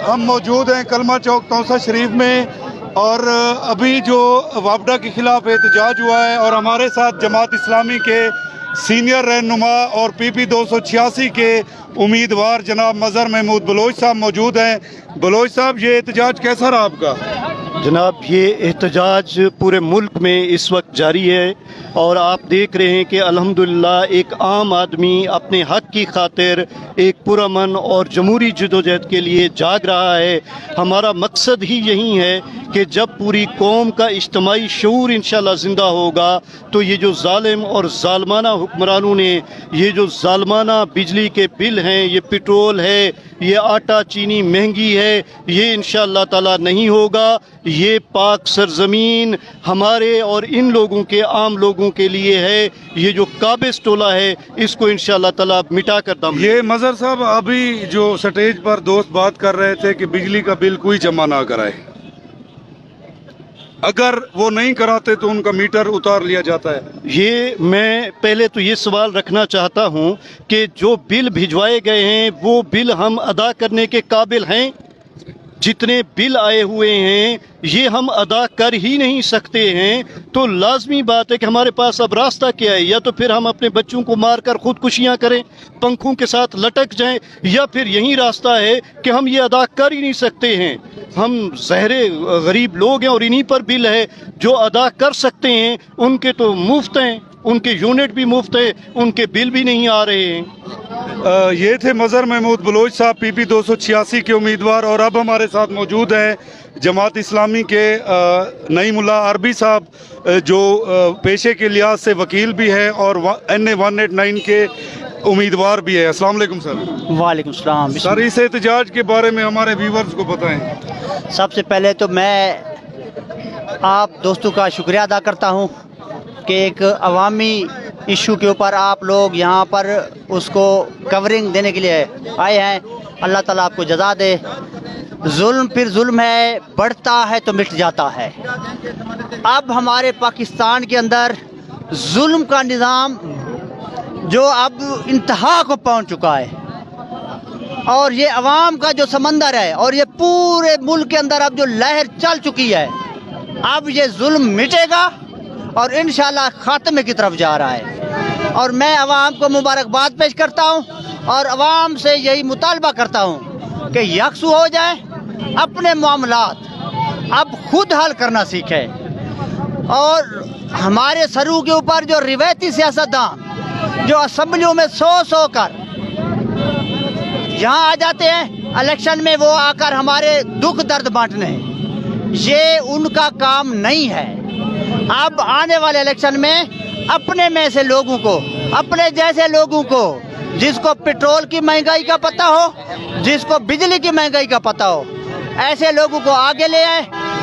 ہم موجود ہیں کلمہ چوک توسہ شریف میں، اور ابھی جو وابڈا کے خلاف احتجاج ہوا ہے، اور ہمارے ساتھ جماعت اسلامی کے سینئر رہنما اور PP 286 کے امیدوار جناب مظہر محمود بلوچ صاحب موجود ہیں۔ بلوچ صاحب، یہ احتجاج کیسا رہا آپ کا؟ جناب، یہ احتجاج پورے ملک میں اس وقت جاری ہے، اور آپ دیکھ رہے ہیں کہ الحمدللہ ایک عام آدمی اپنے حق کی خاطر ایک پرامن اور جمہوری جدوجہد کے لیے جاگ رہا ہے۔ ہمارا مقصد ہی یہی ہے کہ جب پوری قوم کا اجتماعی شعور انشاءاللہ زندہ ہوگا تو یہ جو ظالم اور ظالمانہ حکمرانوں نے یہ جو ظالمانہ بجلی کے بل ہیں، یہ پٹرول ہے، یہ آٹا چینی مہنگی ہے، یہ انشاءاللہ تعالی نہیں ہوگا۔ یہ پاک سرزمین ہمارے اور ان لوگوں کے عام لوگوں کے لیے ہے۔ یہ جو قابض ٹولہ ہے اس کو انشاءاللہ تعالی مٹا کر دم۔ یہ مظہر صاحب، ابھی جو سٹیج پر دوست بات کر رہے تھے کہ بجلی کا بل کوئی جمع نہ کرائے، اگر وہ نہیں کراتے تو ان کا میٹر اتار لیا جاتا ہے۔ یہ میں پہلے تو یہ سوال رکھنا چاہتا ہوں کہ جو بل بھجوائے گئے ہیں وہ بل ہم ادا کرنے کے قابل ہیں؟ جتنے بل آئے ہوئے ہیں یہ ہم ادا کر ہی نہیں سکتے ہیں، تو لازمی بات ہے کہ ہمارے پاس اب راستہ کیا ہے؟ یا تو پھر ہم اپنے بچوں کو مار کر خودکشیاں کریں، پنکھوں کے ساتھ لٹک جائیں، یا پھر یہی راستہ ہے کہ ہم یہ ادا کر ہی نہیں سکتے ہیں۔ ہم ظاہرے غریب لوگ ہیں اور انہی پر بل ہے، جو ادا کر سکتے ہیں ان کے تو مفت ہیں، ان کے یونٹ بھی مفت ہے، ان کے بل بھی نہیں آ رہے ہیں۔ یہ تھے مظہر محمود بلوچ صاحب PP 286 کے امیدوار، اور اب ہمارے ساتھ موجود ہیں جماعت اسلامی کے نعیم اللہ عربی صاحب، جو پیشے کے لحاظ سے وکیل بھی ہے اور NA 189 کے امیدوار بھی ہے۔ السلام علیکم سر۔ وعلیکم السلام۔ سر، اس احتجاج کے بارے میں ہمارے ویورز کو بتائیں۔ سب سے پہلے تو میں آپ دوستوں کا شکریہ ادا کرتا ہوں کہ ایک عوامی ایشو کے اوپر آپ لوگ یہاں پر اس کو کورنگ دینے کے لیے آئے ہیں۔ اللہ تعالیٰ آپ کو جزا دے۔ ظلم پھر ظلم ہے، بڑھتا ہے تو مٹ جاتا ہے۔ اب ہمارے پاکستان کے اندر ظلم کا نظام جو اب انتہا کو پہنچ چکا ہے، اور یہ عوام کا جو سمندر ہے، اور یہ پورے ملک کے اندر اب جو لہر چل چکی ہے، اب یہ ظلم مٹے گا اور انشاءاللہ خاتمے کی طرف جا رہا ہے۔ اور میں عوام کو مبارکباد پیش کرتا ہوں اور عوام سے یہی مطالبہ کرتا ہوں کہ یکسو ہو جائیں، اپنے معاملات اب خود حل کرنا سیکھیں، اور ہمارے سروں کے اوپر جو روایتی سیاستدان جو اسمبلیوں میں سو کر یہاں آ جاتے ہیں الیکشن میں، وہ آ کر ہمارے دکھ درد بانٹنے ہیں، یہ ان کا کام نہیں ہے۔ اب آنے والے الیکشن میں اپنے میں سے لوگوں کو، اپنے جیسے لوگوں کو، جس کو پٹرول کی مہنگائی کا پتہ ہو، جس کو بجلی کی مہنگائی کا پتہ ہو، ایسے لوگوں کو آگے لے آئیں۔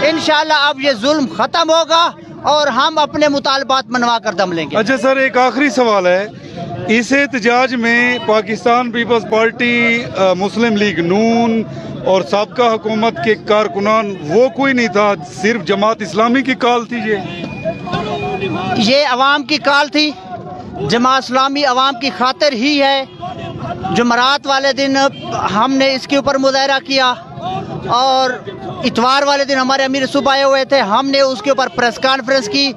انشاءاللہ اب یہ ظلم ختم ہوگا اور ہم اپنے مطالبات منوا کر دم لیں گے۔ اچھا سر، ایک آخری سوال ہے، اس احتجاج میں پاکستان پیپلز پارٹی، مسلم لیگ نون اور سابقہ حکومت کے کارکنان وہ کوئی نہیں تھا، صرف جماعت اسلامی کی کال تھی؟ یہ عوام کی کال تھی، جماعت اسلامی عوام کی خاطر ہی ہے۔ جمعرات والے دن ہم نے اس کے اوپر مظاہرہ کیا، اور اتوار والے دن ہمارے امیر صوبہ آئے ہوئے تھے، ہم نے اس کے اوپر پریس کانفرنس کی۔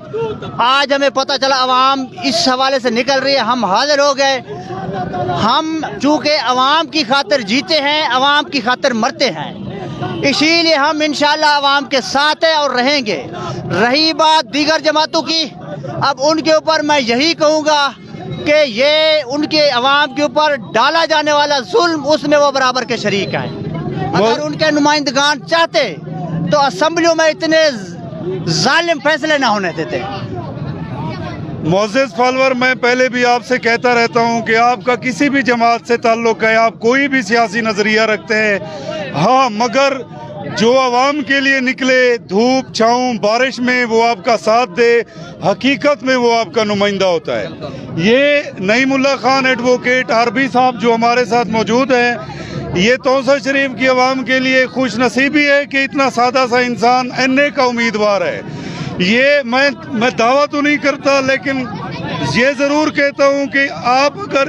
آج ہمیں پتہ چلا عوام اس حوالے سے نکل رہی ہے، ہم حاضر ہو گئے۔ ہم چونکہ عوام کی خاطر جیتے ہیں، عوام کی خاطر مرتے ہیں، اسی لیے ہم انشاءاللہ عوام کے ساتھ ہیں اور رہیں گے۔ رہی بات دیگر جماعتوں کی، اب ان کے اوپر میں یہی کہوں گا کہ یہ ان کے عوام کے اوپر ڈالا جانے والا ظلم، اس میں وہ برابر کے شریک ہیں۔ اگر ان کے نمائندگان چاہتے تو اسمبلیوں میں اتنے ظالم فیصلے نہ ہونے دیتے۔ معزز فالور، میں پہلے بھی آپ سے کہتا رہتا ہوں کہ آپ کا کسی بھی جماعت سے تعلق ہے، آپ کوئی بھی سیاسی نظریہ رکھتے ہیں، ہاں، مگر جو عوام کے لیے نکلے دھوپ چھاؤں بارش میں وہ آپ کا ساتھ دے، حقیقت میں وہ آپ کا نمائندہ ہوتا ہے۔ یہ نعیم اللہ خان ایڈوکیٹ عربی صاحب جو ہمارے ساتھ موجود ہیں، یہ توسہ شریف کی عوام کے لیے خوش نصیبی ہے کہ اتنا سادہ سا انسان NA کا امیدوار ہے۔ یہ میں دعویٰ تو نہیں کرتا، لیکن یہ ضرور کہتا ہوں کہ آپ اگر